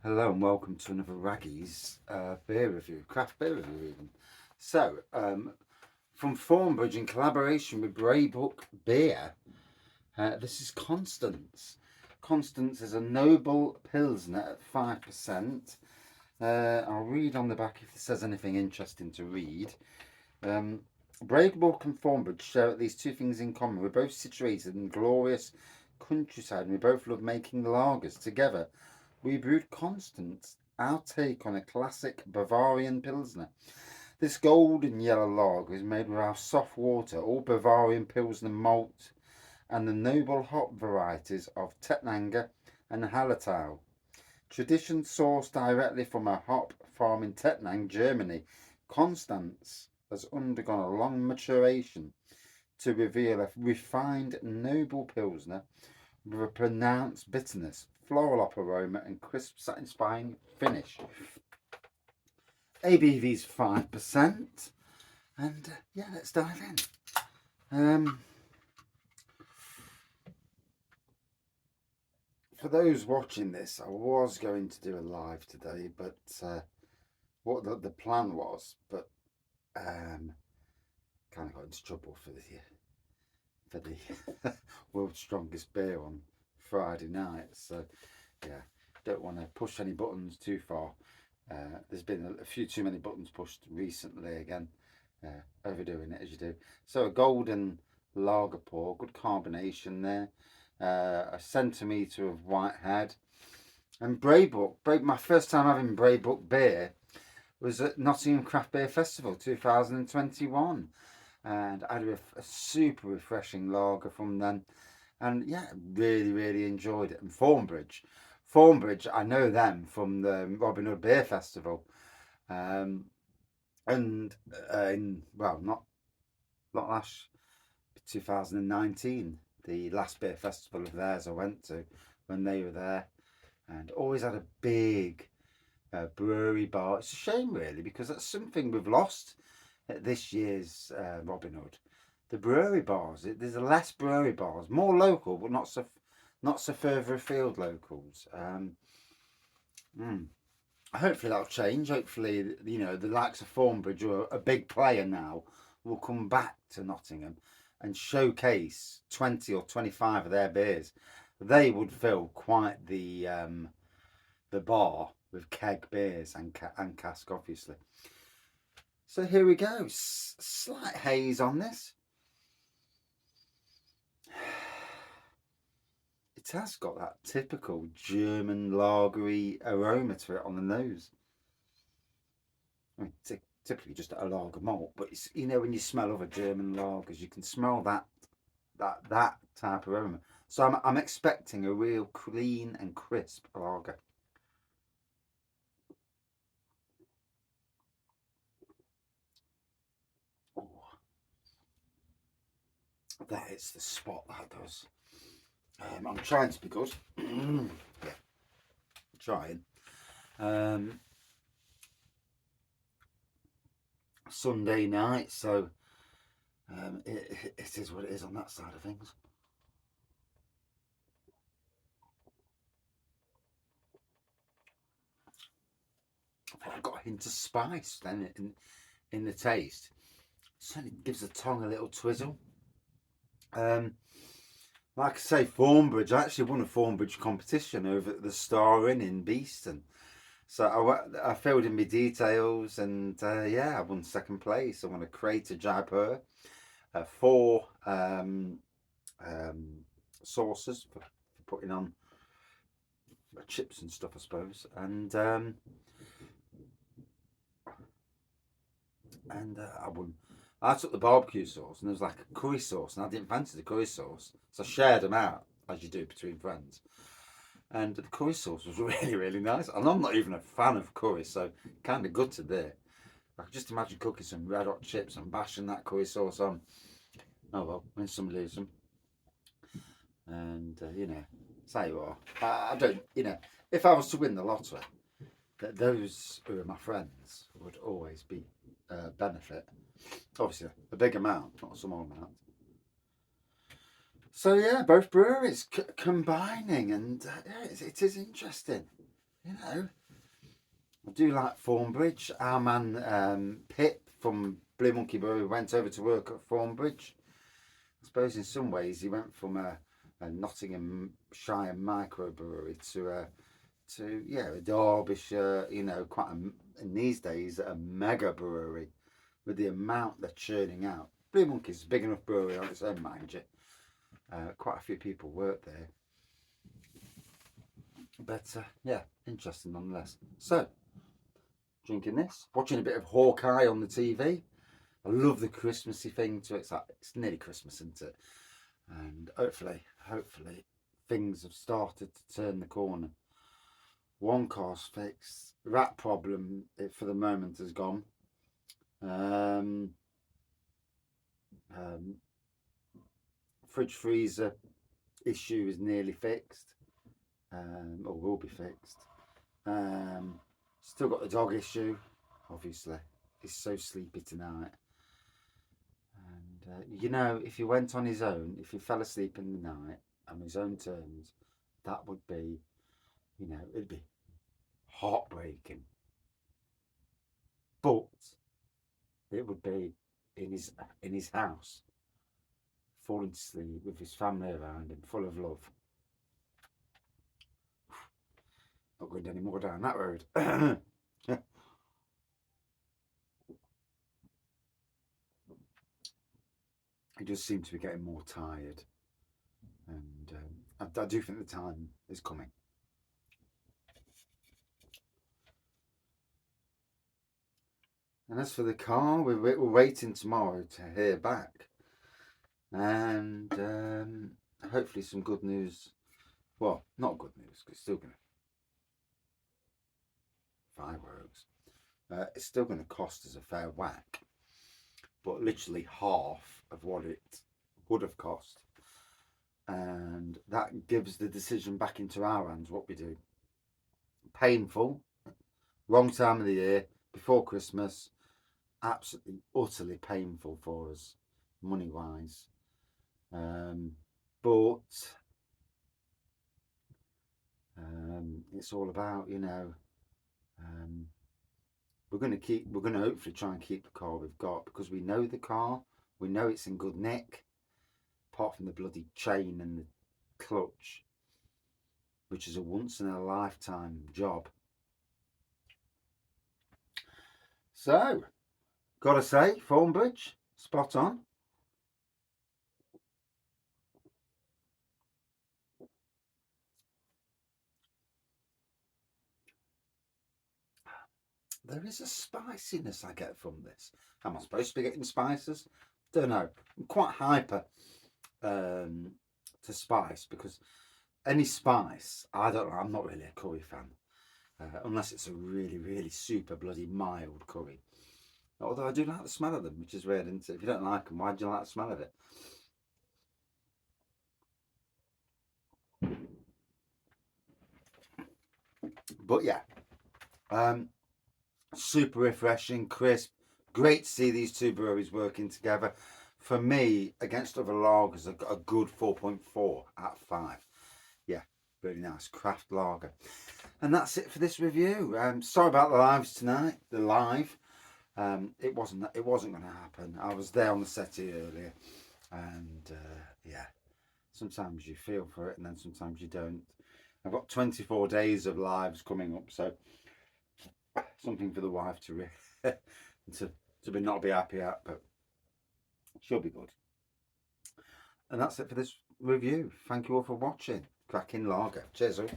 Hello and welcome to another Raggy's beer review, craft beer review even. So, from Thornbridge in collaboration with Braybrooke Beer, this is Constance. Constance is a noble Pilsner at 5%. I'll read on the back if it says anything interesting to read. Braybrooke and Thornbridge share these two things in common. We're both situated in glorious countryside and we both love making lagers together. We brewed Constance, our take on a classic Bavarian Pilsner. This golden yellow lager is made with our soft water, all Bavarian Pilsner malt, and the noble hop varieties of Tettnanger and Hallertau. Tradition sourced directly from a hop farm in Tettnang, Germany, Constance has undergone a long maturation to reveal a refined, noble Pilsner with a pronounced bitterness, floral aroma, and crisp, satisfying finish. ABV is 5%, and yeah, let's dive in. For those watching this, I was going to do a live today, but what the plan was, but kind of got into trouble for the world's strongest beer on Friday night. So yeah, don't want to push any buttons too far. There's been a few too many buttons pushed recently again, overdoing it as you do. So a golden lager pour, good carbonation there, a centimetre of white head. And Braybrooke, my first time having Braybrooke beer was at Nottingham Craft Beer Festival 2021. And I had a super refreshing lager from then. And yeah, really enjoyed it. And Thornbridge, I know them from the Robin Hood Beer Festival. And not last 2019, the last beer festival of theirs I went to when they were there, and always had a big brewery bar. It's a shame really, because that's something we've lost at this year's Robin Hood. The brewery bars. There's less brewery bars, more local, but not so further afield locals. Hopefully that'll change. Hopefully, the likes of Thornbridge, who are a big player now, will come back to Nottingham and showcase 20 or 25 of their beers. They would fill quite the bar with keg beers and cask, obviously. So here we go. Slight haze on this. It has got that typical German lagery aroma to it on the nose. I mean, typically just a lager malt, but it's, when you smell other German lagers, you can smell that type of aroma. So I'm expecting a real clean and crisp lager. Oh, that is the spot, that does. I'm trying to be good. Yeah, trying. Sunday night, so it is what it is on that side of things. I've got a hint of spice then in the taste. Certainly gives the tongue a little twizzle. Like I say, Thornbridge. I actually won a Thornbridge competition over at the Star Inn in Beeston. So I filled in my details, and yeah, I won second place. I won a crate of Jaipur, 4 sauces for putting on chips and stuff, I suppose, and I won. I took the barbecue sauce, and there was like a curry sauce, and I didn't fancy the curry sauce, so I shared them out as you do between friends. And the curry sauce was really nice. And I'm not even a fan of curry, so kind of gutted there. I could just imagine cooking some red hot chips and bashing that curry sauce on. Oh well, win some, lose some. And say what, I don't. If I was to win the lottery, those who are my friends would always be benefit. Obviously, a big amount, not a small amount. So yeah, both breweries combining, and yeah, it is interesting. you know, I do like Thornbridge. Our man Pip from Blue Monkey Brewery went over to work at Thornbridge. I suppose in some ways he went from a Nottinghamshire microbrewery to yeah, a Derbyshire, you know, quite a, in these days a mega brewery with the amount they're churning out. Blue Monkey's a big enough brewery on its own, mind you. Quite a few people work there. But yeah, interesting nonetheless. So, drinking this, watching a bit of Hawkeye on the TV. I love the Christmassy thing to it. It's nearly Christmas, isn't it? And hopefully, things have started to turn the corner. One car's fixed. Rat problem, for the moment, has gone. Fridge freezer issue is nearly fixed, or will be fixed. Still got the dog issue, obviously. He's so sleepy tonight. And you know, if he went on his own, if he fell asleep in the night on his own terms, that would be, you know, it'd be heartbreaking. But it would be in his house, falling to sleep with his family around him, full of love. Not going any more down that road. He does seem to be getting more tired, and I do think the time is coming. And as for the car, we're waiting tomorrow to hear back, and hopefully some good news. Well, not good news, because it's still going to fireworks. It's still going to cost us a fair whack, but literally half of what it would have cost. And that gives the decision back into our hands what we do. Painful, wrong time of the year, before Christmas, absolutely, utterly painful for us, money wise. But it's all about, you know, we're going to hopefully try and keep the car we've got, because we know the car, we know it's in good nick, apart from the bloody chain and the clutch, which is a once in a lifetime job. So, gotta say, Thornbridge, spot on. There is a spiciness I get from this. Am I supposed to be getting spices? Don't know. I'm quite hyper to spice, because any spice, I don't know, I'm not really a curry fan. Unless it's a really, really super bloody mild curry. Although I do like the smell of them, which is weird, isn't it? If you don't like them, why do you like the smell of it? But yeah, super refreshing, crisp. Great to see these two breweries working together. For me, against other lagers, I've got a good 4.4 out of 5. Yeah, really nice craft lager. And that's it for this review. Sorry about the lives tonight. The live. It wasn't going to happen. I was there on the settee earlier, and yeah, sometimes you feel for it, and then sometimes you don't. I've got 24 days of lives coming up, so something for the wife to be not be happy at, but she'll be good. And that's it for this review. Thank you all for watching. Cracking lager. Cheers all.